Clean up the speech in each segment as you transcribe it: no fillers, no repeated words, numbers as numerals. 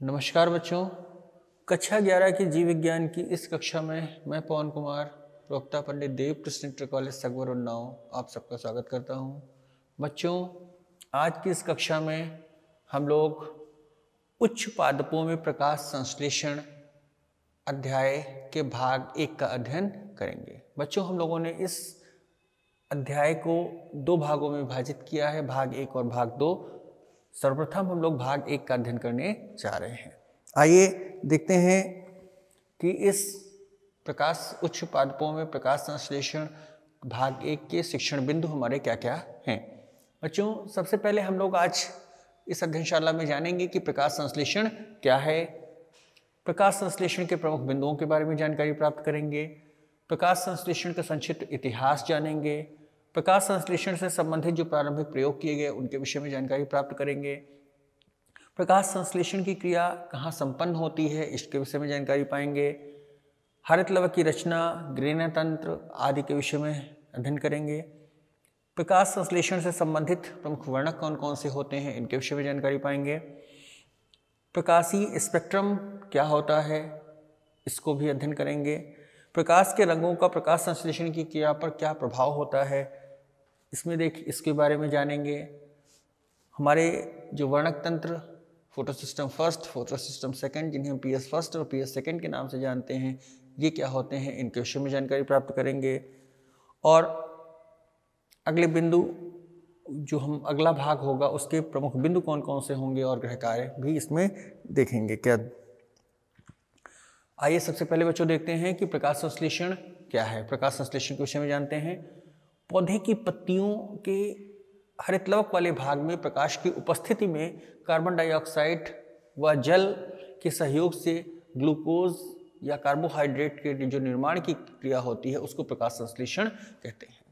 नमस्कार बच्चों। कक्षा 11 की जीव विज्ञान की इस कक्षा में मैं पवन कुमार, प्रवक्ता पंडित देवकृष्ण इंटर कॉलेज सगवर उन्नाव आप सबका स्वागत करता हूं। बच्चों, आज की इस कक्षा में हम लोग उच्च पादपों में प्रकाश संश्लेषण अध्याय के भाग 1 का अध्ययन करेंगे। बच्चों, हम लोगों ने इस अध्याय को 2 भागों में विभाजित किया है, भाग 1 और भाग 2। सर्वप्रथम हम लोग भाग 1 का अध्ययन करने जा रहे हैं। आइए देखते हैं कि इस प्रकाश उच्च पादपों में प्रकाश संश्लेषण भाग 1 के शिक्षण बिंदु हमारे क्या क्या हैं। बच्चों, सबसे पहले हम लोग आज इस अध्ययनशाला में जानेंगे कि प्रकाश संश्लेषण क्या है। प्रकाश संश्लेषण के प्रमुख बिंदुओं के बारे में जानकारी प्राप्त करेंगे। प्रकाश संश्लेषण का संक्षिप्त इतिहास जानेंगे। प्रकाश संश्लेषण से संबंधित जो प्रारंभिक प्रयोग किए गए उनके विषय में जानकारी प्राप्त करेंगे। प्रकाश संश्लेषण की क्रिया कहाँ संपन्न होती है इसके विषय में जानकारी पाएंगे। हरितलवक की रचना, ग्रेना तंत्र आदि के विषय में अध्ययन करेंगे। प्रकाश संश्लेषण से संबंधित प्रमुख वर्णक कौन कौन से होते हैं इनके विषय में जानकारी पाएंगे। प्रकाशीय स्पेक्ट्रम क्या होता है इसको भी अध्ययन करेंगे। प्रकाश के रंगों का प्रकाश संश्लेषण की क्रिया पर क्या प्रभाव होता है इसके बारे में जानेंगे। हमारे जो वर्णक तंत्र photo system first, photo system second, जिन्हें हम पीएस फर्स्ट और पीएस सेकंड के नाम से जानते हैं, ये क्या होते हैं इनके विषय में जानकारी प्राप्त करेंगे। और अगले बिंदु जो हम अगला भाग होगा उसके प्रमुख बिंदु कौन कौन से होंगे और गृह कार्य भी इसमें देखेंगे क्या। आइए सबसे पहले बच्चों देखते हैं कि प्रकाश संश्लेषण क्या है। प्रकाश संश्लेषण के विषय में जानते हैं। पौधे की पत्तियों के हरितलवक वाले भाग में प्रकाश की उपस्थिति में कार्बन डाइऑक्साइड व जल के सहयोग से ग्लूकोज या कार्बोहाइड्रेट के जो निर्माण की क्रिया होती है उसको प्रकाश संश्लेषण कहते हैं।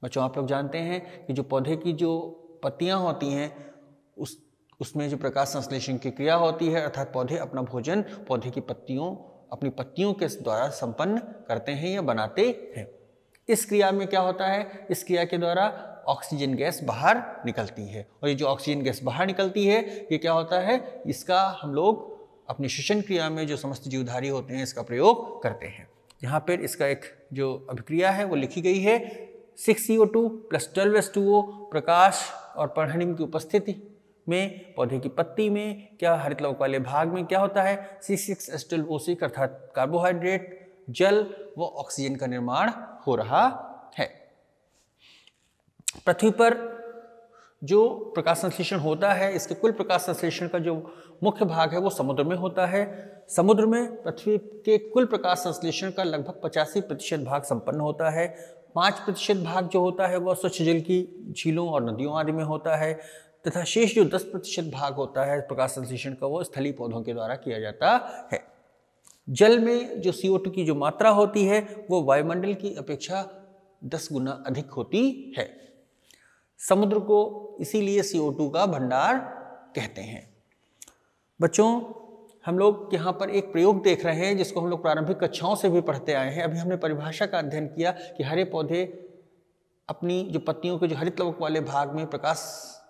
बच्चों, आप लोग जानते हैं कि जो पौधे की जो पत्तियां होती हैं उसमें जो प्रकाश संश्लेषण की क्रिया होती है, अर्थात पौधे अपना भोजन पौधे की अपनी पत्तियों के द्वारा संपन्न करते हैं या बनाते हैं। इस क्रिया में क्या होता है, इस क्रिया के द्वारा ऑक्सीजन गैस बाहर निकलती है और ये जो ऑक्सीजन गैस बाहर निकलती है ये क्या होता है, इसका हम लोग अपनी श्वसन क्रिया में जो समस्त जीवधारी होते हैं इसका प्रयोग करते हैं। यहाँ पर इसका एक जो अभिक्रिया है वो लिखी गई है। 6CO2 + 12H2O प्रकाश और पर्णहनिम की उपस्थिति में पौधे की पत्ती में क्या हरितलवक वाले भाग में क्या होता है, C6H12O6 अर्थात कार्बोहाइड्रेट, जल व ऑक्सीजन का निर्माण हो रहा है। पृथ्वी पर जो प्रकाश संश्लेषण होता है, इसके कुल प्रकाश संश्लेषण का जो मुख्य भाग है वो समुद्र में होता है। समुद्र में पृथ्वी के कुल प्रकाश संश्लेषण का लगभग 85% भाग संपन्न होता है। 5% भाग जो होता है वह स्वच्छ जल की झीलों और नदियों आदि में होता है तथा शेष जो 10% भाग होता है प्रकाश संश्लेषण का वो स्थलीय पौधों के द्वारा किया जाता है। जल में जो CO2 की जो मात्रा होती है वो वायुमंडल की अपेक्षा 10 गुना अधिक होती है। समुद्र को इसीलिए CO2 का भंडार कहते हैं। बच्चों, हम लोग यहाँ पर एक प्रयोग देख रहे हैं जिसको हम लोग प्रारंभिक कक्षाओं से भी पढ़ते आए हैं। अभी हमने परिभाषा का अध्ययन किया कि हरे पौधे अपनी जो पत्तियों के जो हरितलवक वाले भाग में प्रकाश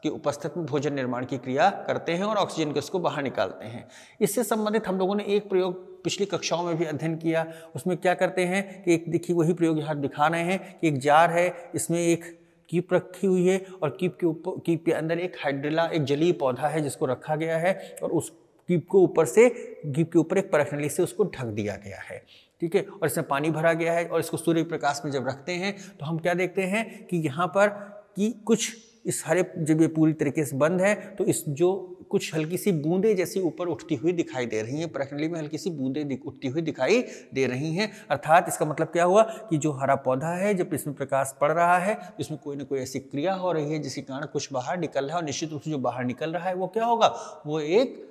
की उपस्थिति में भोजन निर्माण की क्रिया करते हैं और ऑक्सीजन गैस को बाहर निकालते हैं। इससे संबंधित हम लोगों ने एक प्रयोग पिछली कक्षाओं में भी अध्ययन किया। उसमें क्या करते हैं कि एक देखिए वही प्रयोग यहाँ दिखा रहे हैं कि एक जार है, इसमें एक कीप रखी हुई है और कीप के अंदर एक हाइड्रिला, एक जलीय पौधा है जिसको रखा गया है और उस कीप के ऊपर एक परखनली से उसको ढक दिया गया है। ठीक है, और इसमें पानी भरा गया है और इसको सूर्य प्रकाश में जब रखते हैं तो हम क्या देखते हैं कि यहाँ पर कि कुछ इस हरे, जब ये पूरी तरीके से बंद है तो इस जो कुछ हल्की सी बूंदें जैसी ऊपर उठती हुई दिखाई दे रही हैं, परखनली में हल्की सी बूंदें उठती हुई दिखाई दे रही हैं। अर्थात इसका मतलब क्या हुआ कि जो हरा पौधा है जब इसमें प्रकाश पड़ रहा है तो इसमें कोई ना कोई ऐसी क्रिया हो रही है जिसके कारण कुछ बाहर निकल रहा है और निश्चित रूप से जो बाहर निकल रहा है वो क्या होगा, वो एक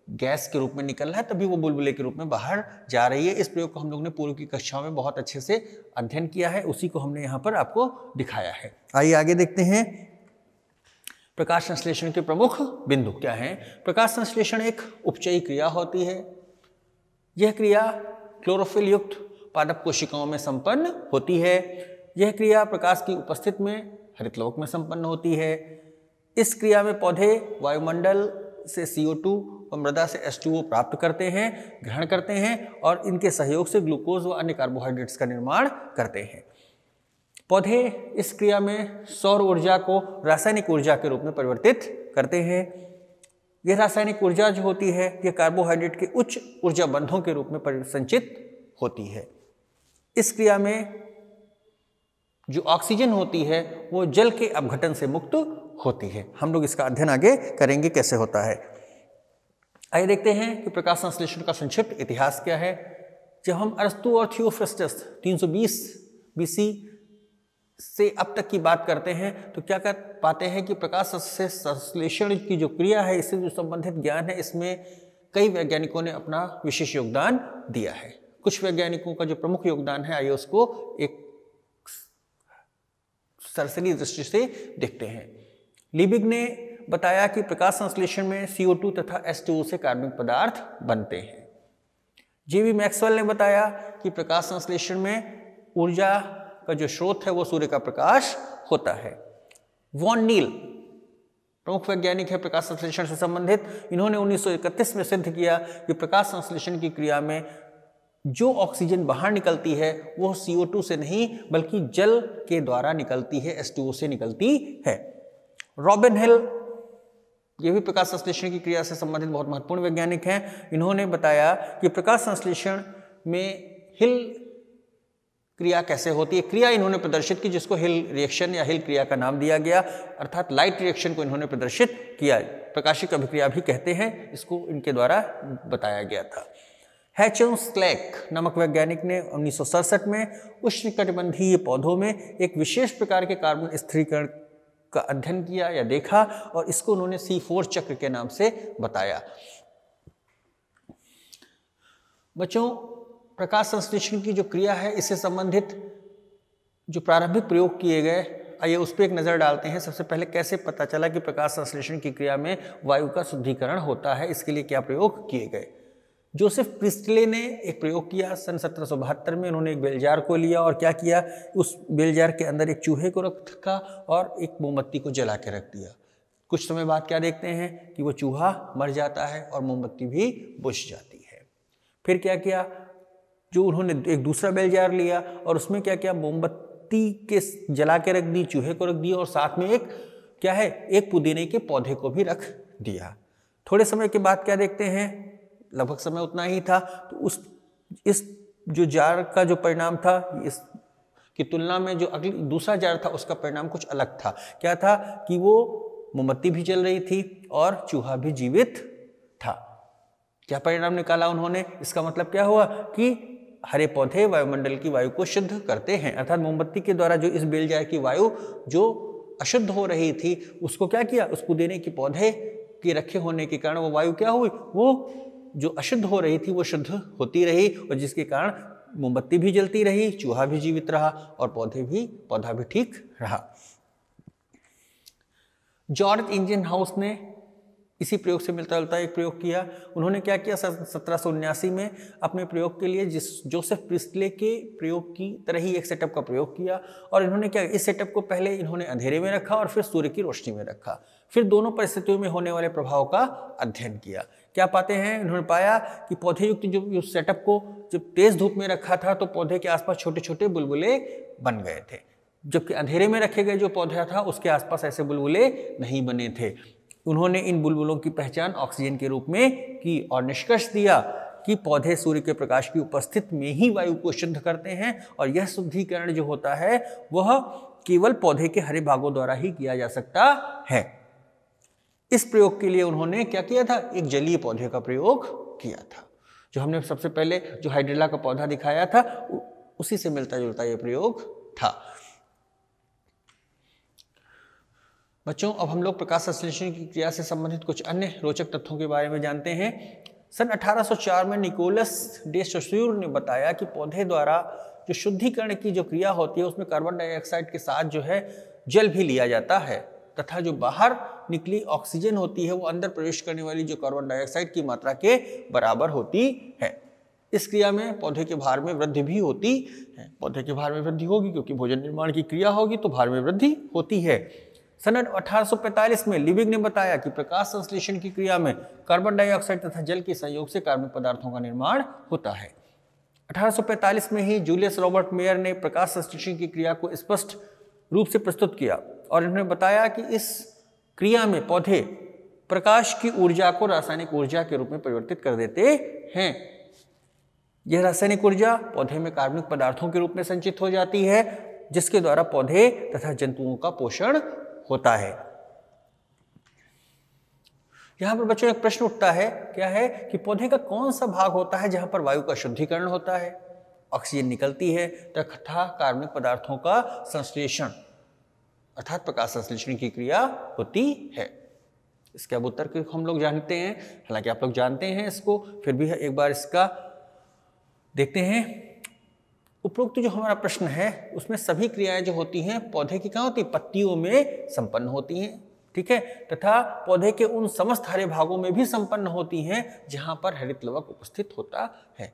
गैस के रूप में निकल रहा है, तभी वो बुलबुले के रूप में बाहर जा रही है। इस प्रयोग को हम लोग ने पूर्व की कक्षाओं में बहुत अच्छे से अध्ययन किया है, उसी को हमने यहाँ पर आपको दिखाया है। आइए आगे देखते हैं प्रकाश संश्लेषण के प्रमुख बिंदु क्या हैं। प्रकाश संश्लेषण एक उपचयी क्रिया होती है। यह क्रिया क्लोरोफिल युक्त पादप कोशिकाओं में संपन्न होती है। यह क्रिया प्रकाश की उपस्थिति में हरितलवक में संपन्न होती है। इस क्रिया में पौधे वायुमंडल से CO2 और मृदा से H2O प्राप्त करते हैं, ग्रहण करते हैं और इनके सहयोग से ग्लूकोज व अन्य कार्बोहाइड्रेट्स का निर्माण करते हैं। पौधे इस क्रिया में सौर ऊर्जा को रासायनिक ऊर्जा के रूप में परिवर्तित करते हैं। यह रासायनिक ऊर्जा जो होती है यह कार्बोहाइड्रेट के उच्च ऊर्जा बंधों के रूप में परिसंचित होती है। इस क्रिया में जो ऑक्सीजन होती है वो जल के अपघटन से मुक्त होती है। हम लोग इसका अध्ययन आगे करेंगे कैसे होता है। आइए देखते हैं कि प्रकाश संश्लेषण का संक्षिप्त इतिहास क्या है। जब हम अरस्तु और थियोफ्रस्टस 320 BC से अब तक की बात करते हैं तो क्या कर पाते हैं कि प्रकाश से संश्लेषण की जो क्रिया है, इससे जो संबंधित ज्ञान है, इसमें कई वैज्ञानिकों ने अपना विशेष योगदान दिया है। कुछ वैज्ञानिकों का जो प्रमुख योगदान है, आइए उसको एक सरसरी दृष्टि से देखते हैं। लिबिग ने बताया कि प्रकाश संश्लेषण में CO2 तथा H2O से कार्बनिक पदार्थ बनते हैं। J.B. मैक्सवेल ने बताया कि प्रकाश संश्लेषण में ऊर्जा का जो स्रोत है वो सूर्य का प्रकाश होता है। वॉन नील प्रमुख वैज्ञानिक है प्रकाश संश्लेषण से संबंधित। इन्होंने 1931 में सिद्ध किया कि प्रकाश संश्लेषण की क्रिया में जो ऑक्सीजन बाहर निकलती है वो CO2 से नहीं बल्कि जल के द्वारा निकलती है, H2O से निकलती है। रॉबिन हिल ये भी प्रकाश संश्लेषण की क्रिया से संबंधित बहुत महत्वपूर्ण वैज्ञानिक हैं। इन्होंने बताया कि प्रकाश संश्लेषण में हिल क्रिया कैसे होती है। क्रिया इन्होंने प्रदर्शित की जिसको हिल रिएक्शन या हिल क्रिया का नाम दिया गया, अर्थात लाइट रिएक्शन को इन्होंने प्रदर्शित किया। प्रकाशिक अभिक्रिया भी कहते हैं इसको, इनके द्वारा बताया गया था। हैचेनस्लैक नामक वैज्ञानिक ने 1967 में उष्णकटिबंधीय पौधों में एक विशेष प्रकार के कार्बन स्थिरीकरण का अध्ययन किया या देखा और इसको उन्होंने C4 चक्र के नाम से बताया। बच्चों, प्रकाश संश्लेषण की जो क्रिया है इससे संबंधित जो प्रारंभिक प्रयोग किए गए, आइए उस पर एक नज़र डालते हैं। सबसे पहले कैसे पता चला कि प्रकाश संश्लेषण की क्रिया में वायु का शुद्धिकरण होता है, इसके लिए क्या प्रयोग किए गए। जोसेफ प्रिस्टले ने एक प्रयोग किया सन 1772 में। उन्होंने एक बेल जार को लिया और क्या किया, उस बेल जार के अंदर एक चूहे को रखा और एक मोमबत्ती को जला के रख दिया। कुछ समय बाद क्या देखते हैं कि वो चूहा मर जाता है और मोमबत्ती भी बुझ जाती है। फिर क्या किया, जो उन्होंने एक दूसरा बेल जार लिया और उसमें क्या किया, मोमबत्ती के जला के रख दी, चूहे को रख दिया और साथ में एक क्या है, एक पुदीने के पौधे को भी रख दिया। थोड़े समय के बाद क्या देखते हैं, लगभग समय उतना ही था, तो इस जो जार का जो परिणाम था इस की तुलना में जो अगली दूसरा जार था उसका परिणाम कुछ अलग था। क्या था कि वो मोमबत्ती भी जल रही थी और चूहा भी जीवित था। क्या परिणाम निकाला उन्होंने, इसका मतलब क्या हुआ कि हरे पौधे वायुमंडल की वायु को शुद्ध करते हैं, अर्थात मोमबत्ती के द्वारा जो इस बेल जार की वायु जो अशुद्ध हो रही थी उसको क्या किया, उस पुदीने के पौधे के रखे होने के कारण वो वायु क्या हुई, वो जो अशुद्ध हो रही थी वो शुद्ध होती रही और जिसके कारण मोमबत्ती भी जलती रही, चूहा भी जीवित रहा और पौधा भी ठीक रहा। जॉर्ज इंजनहाउस ने इसी प्रयोग से मिलता जुलता एक प्रयोग किया। उन्होंने क्या किया, 1779 में अपने प्रयोग के लिए जोसेफ प्रिस्टले के प्रयोग की तरह ही एक सेटअप का प्रयोग किया और इन्होंने क्या, इस सेटअप को पहले इन्होंने अंधेरे में रखा और फिर सूर्य की रोशनी में रखा। फिर दोनों परिस्थितियों में होने वाले प्रभाव का अध्ययन किया। क्या पाते हैं, उन्होंने पाया कि पौधे युक्त जो सेटअप को जब तेज धूप में रखा था तो पौधे के आसपास छोटे छोटे बुलबुले बन गए थे, जबकि अंधेरे में रखे गए जो पौधा था उसके आसपास ऐसे बुलबुले नहीं बने थे। उन्होंने इन बुलबुलों की पहचान ऑक्सीजन के रूप में की और निष्कर्ष दिया कि पौधे सूर्य के प्रकाश की उपस्थिति में ही वायु को शुद्ध करते हैं और यह शुद्धिकरण जो होता है वह केवल पौधे के हरे भागों द्वारा ही किया जा सकता है। इस प्रयोग के लिए उन्होंने क्या किया था, एक जलीय पौधे का प्रयोग किया था। जो हमने सबसे पहले जो हाइड्रिला का पौधा दिखाया था उसी से मिलता जुलता यह प्रयोग था। बच्चों, अब हम लोग प्रकाश संश्लेषण की क्रिया से संबंधित कुछ अन्य रोचक तथ्यों के बारे में जानते हैं। सन 1804 में निकोलस डे सोसूर ने बताया कि पौधे द्वारा जो शुद्धिकरण की जो क्रिया होती है उसमें कार्बन डाइऑक्साइड के साथ जो है जल भी लिया जाता है तथा जो बाहर निकली ऑक्सीजन होती है वो अंदर प्रवेश करने वाली जो कार्बन डाइऑक्साइड की मात्रा के बराबर होती है। इस क्रिया में पौधे के भार में वृद्धि भी होती है। पौधे के भार में वृद्धि होगी क्योंकि भोजन निर्माण की क्रिया होगी तो भार में वृद्धि होती है। सन 1845 में लिविंग ने बताया कि प्रकाश संश्लेषण की क्रिया में कार्बन डाइऑक्साइड तथा जल के संयोग से कार्बनिक पदार्थों का निर्माण होता है। 1845 में ही जूलियस रॉबर्ट मेयर ने प्रकाश संश्लेषण की क्रिया को स्पष्ट रूप से प्रस्तुत किया और इन्होंने बताया कि इस क्रिया में पौधे प्रकाश की ऊर्जा को रासायनिक ऊर्जा के रूप में परिवर्तित कर देते हैं। यह रासायनिक ऊर्जा पौधे में कार्बनिक पदार्थों के रूप में संचित हो जाती है, जिसके द्वारा पौधे तथा जंतुओं का पोषण होता है। यहां पर बच्चों एक प्रश्न उठता है, क्या है कि पौधे का कौन सा भाग होता है जहां पर वायु का शुद्धिकरण होता है, ऑक्सीजन निकलती है तथा कार्बनिक पदार्थों का संश्लेषण अर्थात प्रकाश संश्लेषण की क्रिया होती है। इसके अब उत्तर को हम लोग जानते हैं, हालांकि आप लोग जानते हैं इसको, फिर भी एक बार इसका देखते हैं। उपरोक्त जो हमारा प्रश्न है उसमें सभी क्रियाएं जो होती हैं पौधे की कहाँ होती है, पत्तियों में संपन्न होती हैं, ठीक है, तथा पौधे के उन समस्त हरे भागों में भी संपन्न होती हैं जहां पर हरित लवक उपस्थित होता है।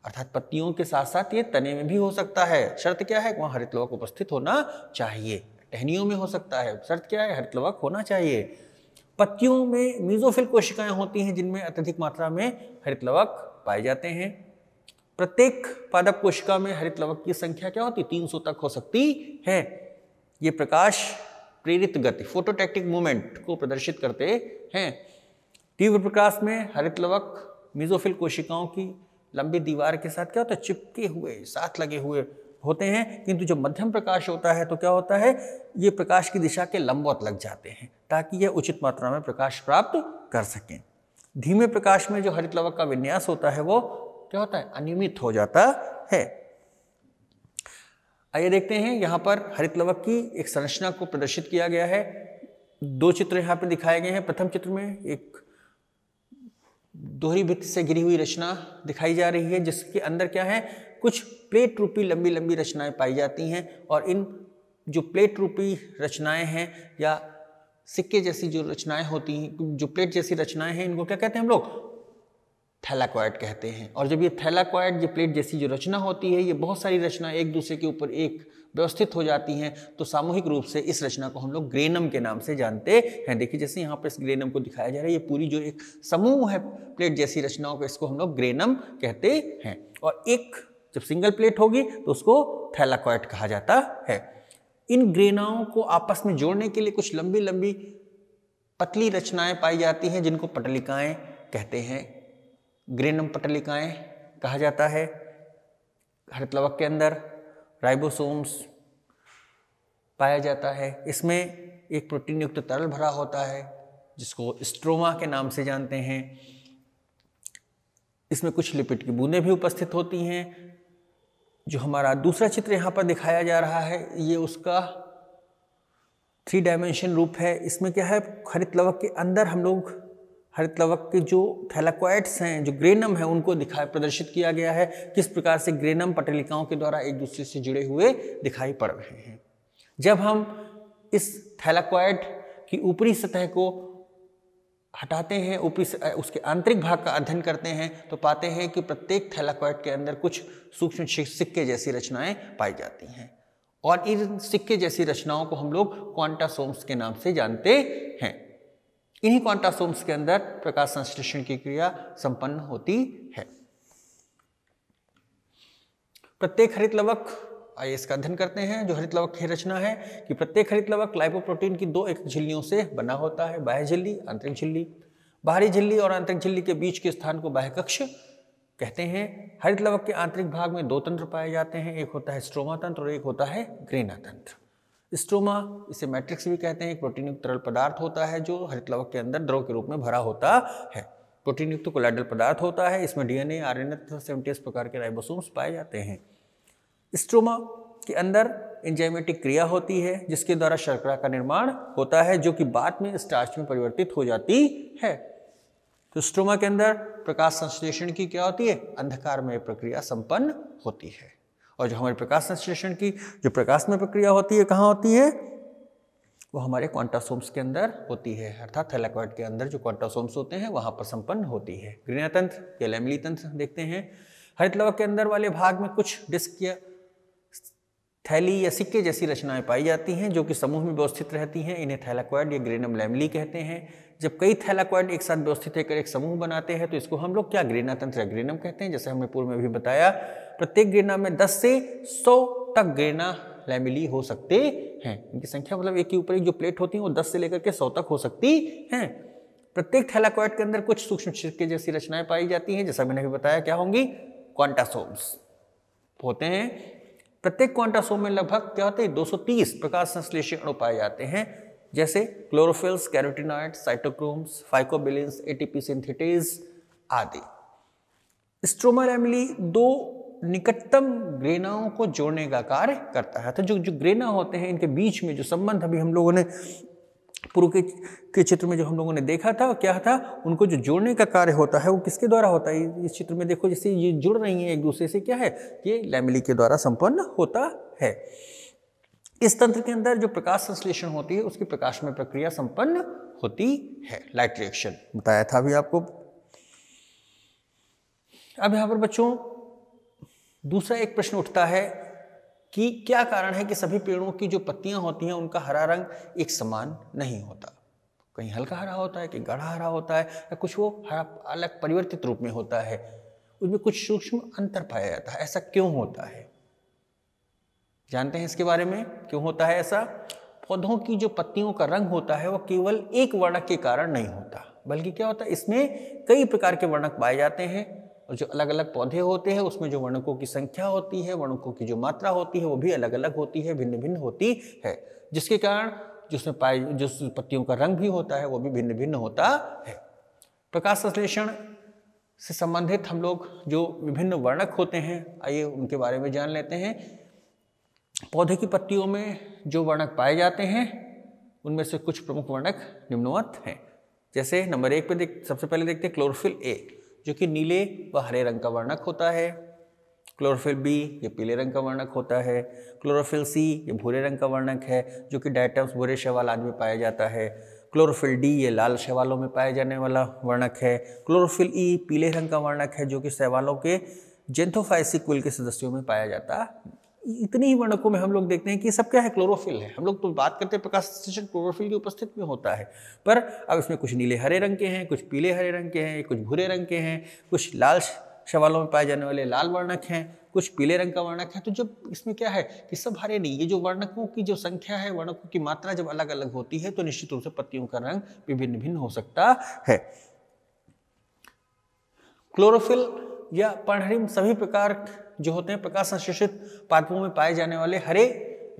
अर्थात पत्तियों के साथ साथ ये तने में भी हो सकता है। शर्त क्या है, वहां हरित लवक उपस्थित होना चाहिए। टहनियों में हो सकता है, शर्त क्या है, हरित लवक होना चाहिए। पत्तियों में मीजोफिल कोशिकाएं होती हैं जिनमें अत्यधिक मात्रा में हरित लवक पाए जाते हैं। प्रत्येक पादप कोशिका में हरित लवक की संख्या क्या होती है, 300 तक हो सकती है। ये प्रकाश प्रेरित गति फोटोटैक्टिक मूवमेंट को प्रदर्शित करते हैं। तीव्र प्रकाश में हरित लवक मीजोफिल कोशिकाओं की लंबी दीवार के साथ क्या होता है, चिपके हुए साथ लगे हुए होते हैं, किंतु जब मध्यम प्रकाश होता है तो क्या होता है, ये प्रकाश की दिशा के लंबवत लग जाते हैं ताकि यह उचित मात्रा में प्रकाश प्राप्त कर सकें। धीमे प्रकाश में जो हरित लवक का विन्यास होता है वो क्या होता है, अनियमित हो जाता है। आइए देखते हैं, यहाँ पर हरित लवक की एक संरचना को प्रदर्शित किया गया है। दो चित्र यहाँ पे दिखाए गए हैं। प्रथम चित्र में एक दोहरी भित्ति से घिरी हुई रचना दिखाई जा रही है जिसके अंदर क्या है, कुछ प्लेट रूपी लंबी लंबी रचनाएं पाई जाती हैं और इन जो प्लेट रूपी रचनाएं हैं या सिक्के जैसी जो रचनाएं होती हैं, जो प्लेट जैसी रचनाएं हैं, इनको क्या कहते हैं हम लोग, थैलाकॉइड कहते हैं। और जब ये थैलाकॉइड, ये प्लेट जैसी जो रचना होती है, ये बहुत सारी रचनाएं एक दूसरे के ऊपर एक व्यवस्थित हो जाती हैं, तो सामूहिक रूप से इस रचना को हम लोग ग्रेनम के नाम से जानते हैं। देखिए जैसे यहाँ पर इस ग्रेनम को दिखाया जा रहा है, ये पूरी जो एक समूह है प्लेट जैसी रचनाओं का, इसको हम लोग ग्रेनम कहते हैं। और एक जब सिंगल प्लेट होगी तो उसको थैलाकॉइड कहा जाता है। इन ग्रेनाओं को आपस में जोड़ने के लिए कुछ लंबी लंबी पतली रचनाएं पाई जाती हैं जिनको पटलिकाएं कहते हैं। ग्रेनम पटलिकाएं कहा जाता है। हरित लवक के अंदर राइबोसोम्स पाया जाता है। इसमें एक प्रोटीन युक्त तरल भरा होता है जिसको स्ट्रोमा के नाम से जानते हैं। इसमें कुछ लिपिड की बूंदें भी उपस्थित होती हैं। जो हमारा दूसरा चित्र यहाँ पर दिखाया जा रहा है, ये उसका 3 डायमेंशन रूप है। इसमें क्या है, हरित लवक के अंदर हम लोग हरित लवक के जो थैलाकॉइड्स हैं, जो ग्रेनम है, उनको प्रदर्शित किया गया है, किस प्रकार से ग्रेनम पटलिकाओं के द्वारा एक दूसरे से जुड़े हुए दिखाई पड़ रहे हैं। जब हम इस थैलाकॉइड की ऊपरी सतह को हटाते हैं, ऊपरी उसके आंतरिक भाग का अध्ययन करते हैं, तो पाते हैं कि प्रत्येक थैलाकॉइड के अंदर कुछ सूक्ष्म सिक्के जैसी रचनाएं पाई जाती हैं और इन सिक्के जैसी रचनाओं को हम लोग क्वांटासोम्स के नाम से जानते हैं। इन्हीं क्वांटासोम्स के अंदर प्रकाश संश्लेषण की क्रिया संपन्न होती है। प्रत्येक हरित लवक, आइए इसका अध्ययन करते हैं। जो हरित लवक की रचना है कि प्रत्येक हरित लवक लाइपोप्रोटीन की 2 एकक झिल्लियों से बना होता है, बाह्य झिल्ली, आंतरिक झिल्ली। बाहरी झिल्ली और आंतरिक झिल्ली के बीच के स्थान को बाह्य कक्ष कहते हैं। हरित लवक के आंतरिक भाग में 2 तंत्र पाए जाते हैं, एक होता है स्ट्रोमा तंत्र और एक होता है ग्रेना तंत्र। स्ट्रोमा, इसे मैट्रिक्स भी कहते हैं, एक प्रोटीन युक्त तरल पदार्थ होता है जो हरित लवक के अंदर द्रव के रूप में भरा होता है। प्रोटीन युक्त कोलाइडल पदार्थ होता है, इसमें डीएनए, आरएनए तथा 70 प्रकार के राइबोसोम्स पाए जाते हैं। स्ट्रोमा के अंदर एंजाइमेटिक क्रिया होती है जिसके द्वारा शर्करा का निर्माण होता है जो कि बाद में स्टार्च में परिवर्तित हो जाती है। तो स्ट्रोमा के अंदर प्रकाश संश्लेषण की क्या होती है, अंधकारमय प्रक्रिया संपन्न होती है। और जो हमारे प्रकाश संश्लेषण की जो प्रकाशमय प्रक्रिया होती है कहाँ होती है, वो हमारे क्वांटासोम्स के अंदर होती है, अर्थात थैलाकॉइड के अंदर जो क्वांटासोम्स होते हैं वहाँ पर संपन्न होती है। ग्रेना तंत्र या लैमेली तंत्र देखते हैं। हरित लवक के अंदर वाले भाग में कुछ डिस्क या थैली या सिक्के जैसी रचनाएं पाई जाती हैं जो कि समूह में व्यवस्थित रहती हैं। इन्हें थैलाकोइड या ग्रेनम लैमेली कहते हैं। जब कई थैलाकोइड एक साथ व्यवस्थित होकर एक समूह बनाते हैं तो इसको हम लोग क्या ग्रेना तंत्र या ग्रेनम कहते हैं। जैसे हमने पूर्व में भी बताया, प्रत्येक ग्रेना में 10 से 100 तक ग्रेना लैमेली हो सकते हैं। इनकी संख्या मतलब एक के ऊपर एक जो प्लेट होती है वो 10 से लेकर के 100 तक हो सकती हैं। प्रत्येक थैलाकोइड के अंदर कुछ सूक्ष्म सिक्के जैसी रचनाएं पाई जाती हैं। जैसा मैंने भी बताया, क्या होंगी? क्वांटासोम्स होते हैं। प्रत्येक क्वांटासोम में लगभग क्या होते हैं? 230 प्रकाश संश्लेषी अणु पाए जाते हैं, जैसे chlorophylls, carotenoids, cytochromes, phycobilins, ATP synthetase आदि। स्ट्रोमा लैमेली 2 निकटतम ग्रेनाओं को जोड़ने का कार्य करता है। तो जो ग्रेना होते हैं, इनके बीच में जो संबंध अभी हम लोगों ने पूर्व के चित्र में जो हम लोगों ने देखा था, क्या था? उनको जो जोड़ने का कार्य होता है वो किसके द्वारा होता है? इस चित्र में देखो, जैसे ये जुड़ रही हैं एक दूसरे से, क्या है? ये लैमेली के द्वारा संपन्न होता है। इस तंत्र के अंदर जो प्रकाश संश्लेषण होती है उसकी प्रकाश में प्रक्रिया संपन्न होती है। लाइट रिएक्शन बताया था अभी आपको। अब यहां पर बच्चों दूसरा एक प्रश्न उठता है कि क्या कारण है कि सभी पेड़ों की जो पत्तियां होती हैं उनका हरा रंग एक समान नहीं होता? कहीं हल्का हरा होता है, कहीं गाढ़ा हरा होता है, या कुछ वो हरा अलग परिवर्तित रूप में होता है। उनमें कुछ सूक्ष्म अंतर पाया जाता है। ऐसा क्यों होता है? जानते हैं इसके बारे में क्यों होता है ऐसा? पौधों की जो पत्तियों का रंग होता है वो केवल एक वर्णक के कारण नहीं होता, बल्कि क्या होता है, इसमें कई प्रकार के वर्णक पाए जाते हैं। और जो अलग अलग पौधे होते हैं उसमें जो वर्णकों की संख्या होती है, वर्णकों की जो मात्रा होती है वो भी अलग अलग होती है, भिन्न भिन्न होती है, जिसके कारण जो पत्तियों का रंग भी होता है वो भी भिन्न भिन्न होता है। प्रकाश संश्लेषण से संबंधित हम लोग जो विभिन्न वर्णक होते हैं, आइए उनके बारे में जान लेते हैं। पौधे की पत्तियों में जो वर्णक पाए जाते हैं उनमें से कुछ प्रमुख वर्णक निम्नवत हैं। जैसे नंबर 1 पे सबसे पहले देखते हैं क्लोरोफिल ए, जो कि नीले व हरे रंग का वर्णक होता है। क्लोरोफिल बी ये पीले रंग का वर्णक होता है। क्लोरोफिल सी ये भूरे रंग का वर्णक है, जो कि डायटम्स, भूरे शैवाल आदि में पाया जाता है। क्लोरोफिल डी ये लाल शैवालों में पाए जाने वाला वर्णक है। क्लोरोफिल ई पीले रंग का वर्णक है, जो कि शैवालों के जेंथोफाइसी कुल के सदस्यों में पाया जाता है। इतनी ही वर्णकों में हम लोग देखते हैं कि सब क्या है? क्लोरोफिल है। हम लोग तो बात करते हैं प्रकाश संश्लेषण क्लोरोफिल की उपस्थिति में होता है, पर अब इसमें कुछ नीले हरे रंग के हैं, कुछ पीले हरे रंग के हैं, कुछ भूरे रंग के हैं, कुछ लाल शैवालों में पाए जाने वाले लाल वर्णक हैं, कुछ पीले रंग का वर्णक है। तो जब इसमें क्या है कि सब हरे नहीं, ये जो वर्णकों की जो संख्या है, वर्णकों की मात्रा जब अलग अलग होती है तो निश्चित रूप से पत्तियों का रंग भी भिन्न भिन्न हो सकता है। क्लोरोफिल या पर्णहरित सभी प्रकार जो होते हैं प्रकाश संश्लेषित पादपों में पाए जाने वाले हरे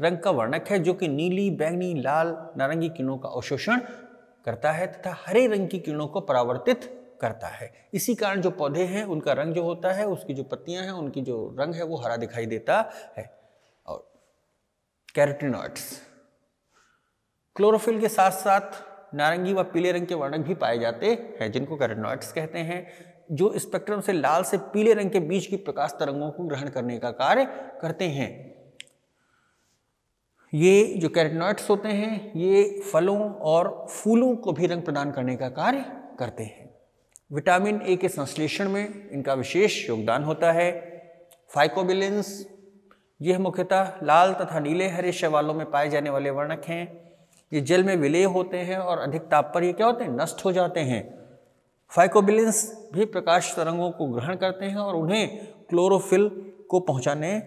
रंग का वर्णक है, जो कि नीली, बैंगनी, लाल, नारंगी किरणों का अवशोषण करता है तथा हरे रंग की किरणों को परावर्तित करता है। इसी कारण जो पौधे हैं उनका रंग जो होता है, उसकी जो पत्तियां हैं उनकी जो रंग है वो हरा दिखाई देता है। और कैरोटीनॉइड्स, क्लोरोफिल के साथ साथ नारंगी व पीले रंग के वर्णक भी पाए जाते हैं, जिनको कैरोटीनॉइड्स कहते हैं, जो स्पेक्ट्रम से लाल से पीले रंग के बीच की प्रकाश तरंगों को ग्रहण करने का कार्य करते हैं। ये जो कैरोटीनॉइड्स होते हैं ये फलों और फूलों को भी रंग प्रदान करने का कार्य करते हैं। विटामिन ए के संश्लेषण में इनका विशेष योगदान होता है। फाइकोबिलिन्स यह मुख्यतः लाल तथा नीले हरे शैवालों में पाए जाने वाले वर्णक हैं। ये जल में विलेय होते हैं और अधिक ताप पर ये क्या होते हैं? नष्ट हो जाते हैं। फाइकोबिलिन्स भी प्रकाश तरंगों को ग्रहण करते हैं और उन्हें क्लोरोफिल को पहुंचाने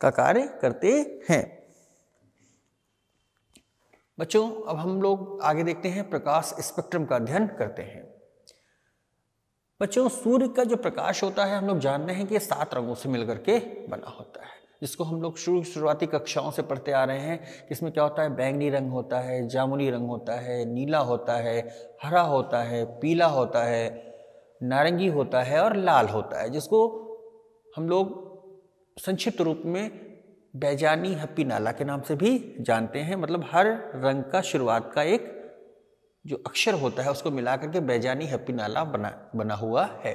का कार्य करते हैं। बच्चों अब हम लोग आगे देखते हैं, प्रकाश स्पेक्ट्रम का अध्ययन करते हैं। बच्चों सूर्य का जो प्रकाश होता है हम लोग जानते हैं कि ये 7 रंगों से मिलकर के बना होता है, जिसको हम लोग शुरुआती कक्षाओं से पढ़ते आ रहे हैं। इसमें क्या होता है? बैंगनी रंग होता है, जामुनी रंग होता है, नीला होता है, हरा होता है, पीला होता है, नारंगी होता है और लाल होता है, जिसको हम लोग संक्षिप्त रूप में बैजानी हप्पी नाला के नाम से भी जानते हैं। मतलब हर रंग का शुरुआत का एक जो अक्षर होता है उसको मिलाकर के बैजानी हप्पी नाला बना हुआ है।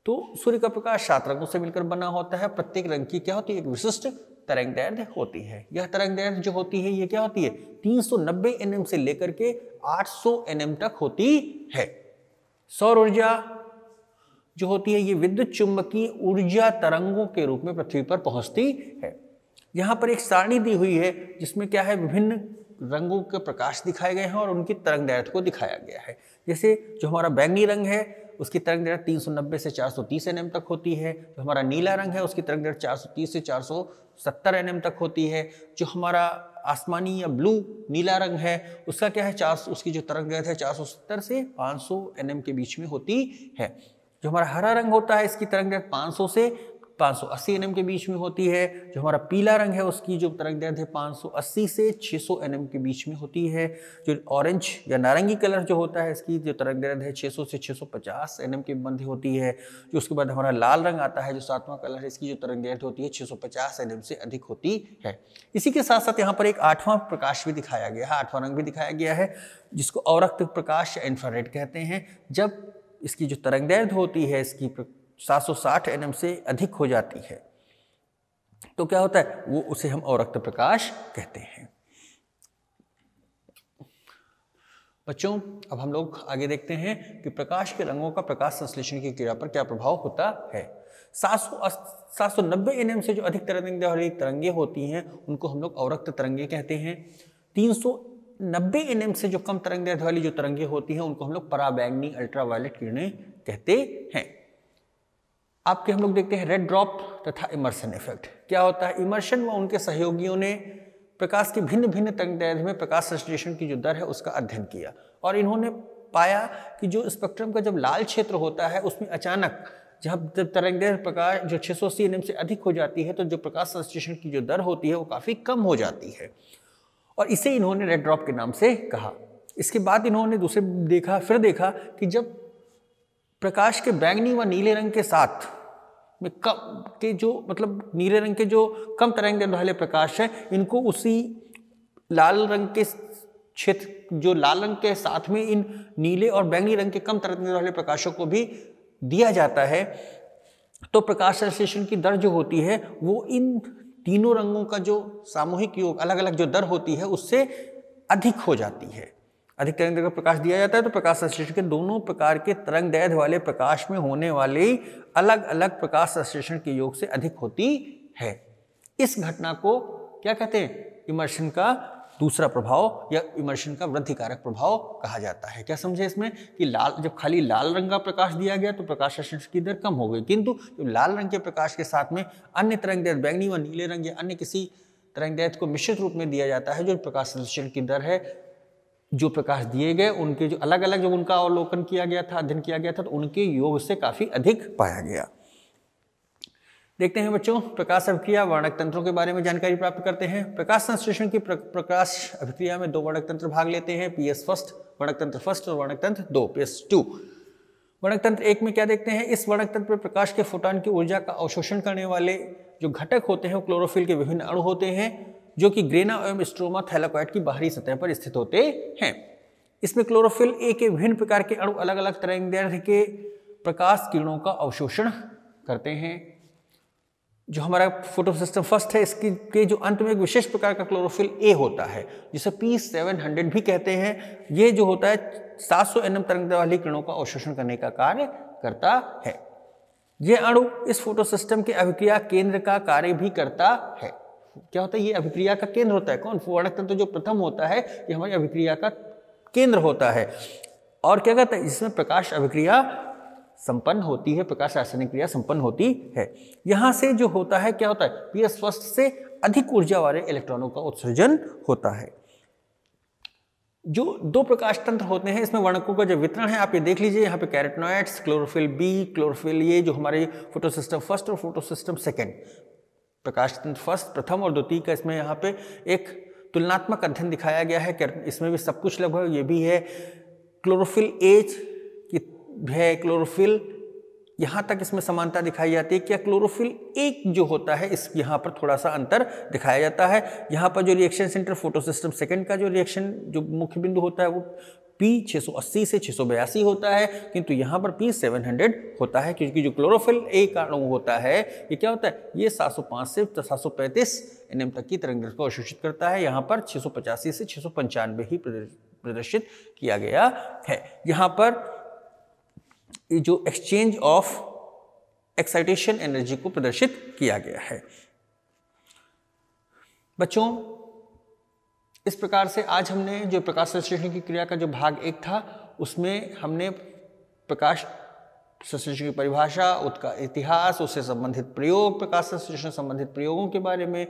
तो सूर्य का प्रकाश 7 रंगों से मिलकर बना होता है। प्रत्येक रंग की क्या होती है? एक विशिष्ट तरंगदैर्घ्य होती है। यह तरंगदैर्घ्य जो होती है ये क्या होती है? 390 nm से लेकर के 800 nm तक होती है। सौर ऊर्जा जो होती है ये विद्युत चुंबकीय ऊर्जा तरंगों के रूप में पृथ्वी पर पहुंचती है। यहाँ पर एक सारणी दी हुई है जिसमें क्या है, विभिन्न रंगों के प्रकाश दिखाए गए हैं और उनकी तरंग दैर्घ्य को दिखाया गया है। जैसे जो हमारा बैंगनी रंग है उसकी तरंग दैर्घ्य 390 से 430 nm तक होती है। जो हमारा नीला रंग है उसकी तरंग दैर्घ्य 430 से 470 nm तक होती है। जो हमारा आसमानी या ब्लू नीला रंग है उसका क्या है, उसकी जो तरंग दैर्घ्य है 470 से 500 nm के बीच में होती है। जो हमारा हरा रंग होता है इसकी तरंग दैर्घ्य 500 से 580 nm के बीच में होती है। जो हमारा पीला रंग है उसकी जो तरंग दैर्घ्य 580 से 600 nm के बीच में होती है। जो ऑरेंज या नारंगी कलर जो होता है इसकी जो तरंग दैर्घ्य है 600 से 650 nm के मध्य होती है। जो उसके बाद हमारा लाल रंग आता है जो 7वां कलर है, इसकी जो तरंग दैर्घ्य होती है 650 nm से अधिक होती है। इसी के साथ साथ यहाँ पर एक 8वां प्रकाश भी दिखाया गया है, 8वां रंग भी दिखाया गया है जिसको अवरक्त प्रकाश या इंफ्रारेड कहते हैं। जब इसकी जो तरंग दैर्घ्य होती है इसकी 760 nm से अधिक हो जाती है तो क्या होता है, वो उसे हम अवरक्त प्रकाश कहते हैं। बच्चों अब हम लोग आगे देखते हैं कि प्रकाश के रंगों का प्रकाश संश्लेषण की क्रिया पर क्या प्रभाव होता है। 790 nm से जो अधिक तरंगें वाली तरंगे होती हैं उनको हम लोग अवरक्त तरंगे कहते हैं। 390 nm से जो कम तरंग दैर्घ्य वाली जो तरंगे होती हैं उनको हम लोग पराबैंगनी अल्ट्रावायलेट किरणें कहते हैं। आपके हम लोग देखते हैं रेड ड्रॉप तथा इमर्शन इफेक्ट। क्या होता है, इमर्शन व उनके सहयोगियों ने प्रकाश की भिन्न भिन्न तरंग दैर्घ्य में प्रकाश संश्लेषण की जो दर है उसका अध्ययन किया और इन्होंने पाया कि जो स्पेक्ट्रम का जब लाल क्षेत्र होता है उसमें अचानक जब तरंग दैर्घ्य प्रकाश जो 680 nm से अधिक हो जाती है तो जो प्रकाश संश्लेषण की जो दर होती है वो काफ़ी कम हो जाती है और इसे इन्होंने रेड ड्रॉप के नाम से कहा। इसके बाद इन्होंने फिर देखा कि जब प्रकाश के बैंगनी व नीले रंग के साथ में कम के जो मतलब नीले रंग के जो कम तरंग दैर्घ्य वाले प्रकाश है इनको उसी लाल रंग के क्षेत्र जो लाल रंग के साथ में इन नीले और बैंगनी रंग के कम तरंग दैर्घ्य वाले प्रकाशों को भी दिया जाता है तो प्रकाश संश्लेषण की दर जो होती है वो इन तीनों रंगों का जो सामूहिक योग अलग अलग जो दर होती है उससे अधिक हो जाती है। अधिक तरंग दैर्घ्य का प्रकाश दिया जाता है तो प्रकाश संश्लेषण के दोनों प्रकार के तरंग दैर्घ्य वाले प्रकाश में होने वाले अलग अलग प्रकाश संश्लेषण के योग से अधिक होती है। इस घटना को क्या कहते हैं, इमर्शन का दूसरा प्रभाव या इमर्शन का वृद्धि कारक प्रभाव कहा जाता है। क्या समझे इसमें कि जब खाली लाल रंग का प्रकाश दिया गया तो प्रकाश संश्लेषण की दर कम हो गई, किंतु जब लाल रंग के प्रकाश के साथ में अन्य तरंग दैर्घ्य बैंगनी व नीले रंग या अन्य किसी तरंग दैर्घ्य को मिश्रित रूप में दिया जाता है जो प्रकाश संश्लेषण की दर है, जो प्रकाश दिए गए उनके जो अलग अलग जब उनका अवलोकन किया गया था, अध्ययन किया गया था तो उनके योग से काफी अधिक पाया गया। देखते हैं बच्चों प्रकाश अभिक्रिया वर्णक तंत्रों के बारे में जानकारी प्राप्त करते हैं। प्रकाश संश्लेषण की प्रकाश अभिक्रिया में दो वर्णक तंत्र भाग लेते हैं, पीएस फर्स्ट वर्णक तंत्र फर्स्ट और वर्णक तंत्र 2 PS2। वर्णक तंत्र 1 में क्या देखते हैं, इस वर्णक तंत्र में प्रकाश के फोटॉन की ऊर्जा का अवशोषण करने वाले जो घटक होते हैं वो क्लोरोफिल के विभिन्न अणु होते हैं जो कि ग्रेना एवं स्ट्रोमा थैलाकॉइड की बाहरी सतह पर स्थित होते हैं। इसमें क्लोरोफिल ए के विभिन्न प्रकार के अणु अलग अलग तरंग दैर्घ्य के प्रकाश किरणों का अवशोषण करते हैं। जो हमारा फोटोसिस्टम फर्स्ट है इसकी के जो अंत में एक विशेष प्रकार का क्लोरोफिल ए होता है जिसे P700 भी कहते हैं। ये जो होता है 700 nm तरंग वाली किरणों का अवशोषण करने का कार्य करता है। यह अणु इस फोटोसिस्टम के अभिक्रिया केंद्र का कार्य भी करता है। क्या होता है, ये अभिक्रिया का केंद्र होता है। कौन, वर्णक तंत्र जो प्रथम होता है ये हमारी अभिक्रिया का केंद्र होता है और क्या कहता है, इसमें प्रकाश अभिक्रिया संपन्न होती है, प्रकाश रासायनिक क्रिया संपन्न होती है। यहां से जो होता है क्या होता है, पीएस फर्स्ट से अधिक ऊर्जा वाले इलेक्ट्रॉनों का उत्सर्जन होता है। जो दो प्रकाश तंत्र होते हैं इसमें वर्णकों का जो वितरण है आप ये देख लीजिए, यहाँ पे कैरोटिनॉइड्स, क्लोरोफिल बी, क्लोरोफिल ये जो हमारे फोटोसिस्टम फर्स्ट और फोटोसिस्टम सेकेंड, प्रकाश तंत्र फर्स्ट प्रथम और द्वितीय का इसमें यहाँ पे एक तुलनात्मक अध्ययन दिखाया गया है। इसमें भी सब कुछ लगभग ये भी है, क्लोरोफिल एज है, क्लोरोफिल यहाँ तक इसमें समानता दिखाई जाती है। क्या क्लोरोफिल एक जो होता है इस यहाँ पर थोड़ा सा अंतर दिखाया जाता है। यहाँ पर जो रिएक्शन सेंटर फोटोसिस्टम सेकंड का जो रिएक्शन जो मुख्य बिंदु होता है वो P680 से 682 होता है, किंतु यहाँ पर P700 होता है क्योंकि जो क्लोरोफिल ए का अणु होता है ये क्या होता है, ये 705 से 735 nm तक की तरंग को अवशोषित करता है। यहाँ पर 685 से 695 ही प्रदर्शित किया गया है। यहाँ पर जो एक्सचेंज ऑफ एक्साइटेशन एनर्जी को प्रदर्शित किया गया है। बच्चों, इस प्रकार से आज हमने जो प्रकाश संश्लेषण की क्रिया का जो भाग 1 था उसमें हमने प्रकाश संश्लेषण की परिभाषा, उसका इतिहास, उससे संबंधित प्रयोग, प्रकाश संश्लेषण संबंधित प्रयोगों के बारे में,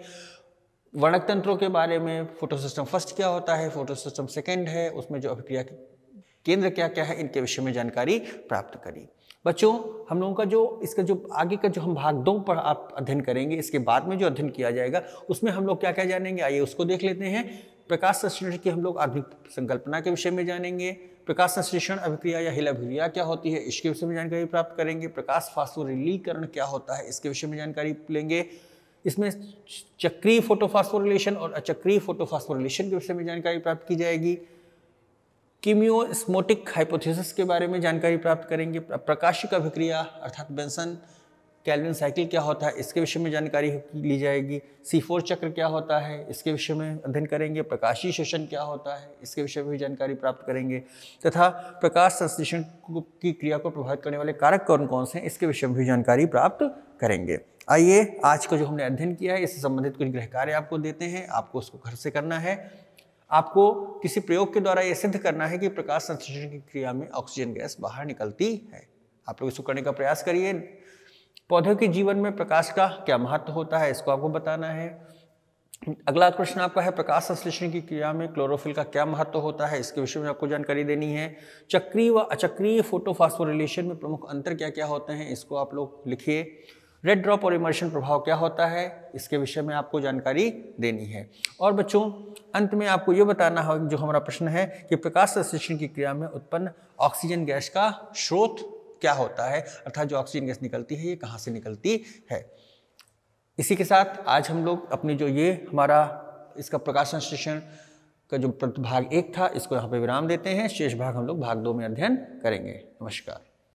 वर्णक तंत्रों के बारे में, फोटोसिस्टम फर्स्ट क्या होता है, फोटोसिस्टम सेकंड है, उसमें जो अभिक्रिया केंद्र क्या क्या है, इनके विषय में जानकारी प्राप्त करी। बच्चों, हम लोगों का जो इसका जो आगे का जो हम भाग 2 पर आप अध्ययन करेंगे, इसके बाद में जो अध्ययन किया जाएगा उसमें हम लोग क्या क्या जानेंगे, आइए उसको देख लेते हैं। प्रकाश संश्लेषण की हम लोग आधुनिक संकल्पना के विषय में जानेंगे। प्रकाश संश्लेषण अभिक्रिया या हिल अभिक्रिया क्या होती है, इसके विषय में जानकारी प्राप्त करेंगे। प्रकाश फास्फोरिलीकरण क्या होता है, इसके विषय में जानकारी लेंगे। इसमें चक्रीय फोटोफास्फोरिलेशन और अचक्रीय फोटोफास्फोरिलेशन के विषय में जानकारी प्राप्त की जाएगी। कीमियोस्मोटिक हाइपोथेसिस के बारे में जानकारी प्राप्त करेंगे। प्रकाशिक अभिक्रिया अर्थात बेंसन कैल्विन साइकिल क्या होता है, इसके विषय में जानकारी ली जाएगी। C4 चक्र क्या होता है, इसके विषय में अध्ययन करेंगे। प्रकाशीय शोषण क्या होता है, इसके विषय में भी जानकारी प्राप्त करेंगे। तथा प्रकाश संश्लेषण की क्रिया को प्रभावित करने वाले कारक कौन कौन से हैं, इसके विषय में भी जानकारी प्राप्त करेंगे। आइए, आज का जो हमने अध्ययन किया है इससे संबंधित कुछ गृह कार्य आपको देते हैं, आपको उसको घर से करना है। आपको किसी प्रयोग के द्वारा यह सिद्ध करना है कि प्रकाश संश्लेषण की क्रिया में ऑक्सीजन गैस बाहर निकलती है। आप लोग इसको करने का प्रयास करिए। पौधों के जीवन में प्रकाश का क्या महत्व होता है, इसको आपको बताना है। अगला प्रश्न आपका है, प्रकाश संश्लेषण की क्रिया में क्लोरोफिल का क्या महत्व होता है, इसके विषय में आपको जानकारी देनी है। चक्रीय व अचक्रीय फोटोफास्फोरिलेशन में प्रमुख अंतर क्या क्या होते हैं, इसको आप लोग लिखिए। रेड ड्रॉप और इमर्शन प्रभाव क्या होता है, इसके विषय में आपको जानकारी देनी है। और बच्चों, अंत में आपको ये बताना है, जो हमारा प्रश्न है कि प्रकाश संश्लेषण की क्रिया में उत्पन्न ऑक्सीजन गैस का स्रोत क्या होता है, अर्थात जो ऑक्सीजन गैस निकलती है ये कहाँ से निकलती है। इसी के साथ आज हम लोग अपनी जो ये हमारा इसका प्रकाश संश्लेषण का जो भाग 1 था, इसको यहाँ पे विराम देते हैं। शेष भाग हम लोग भाग 2 में अध्ययन करेंगे। नमस्कार।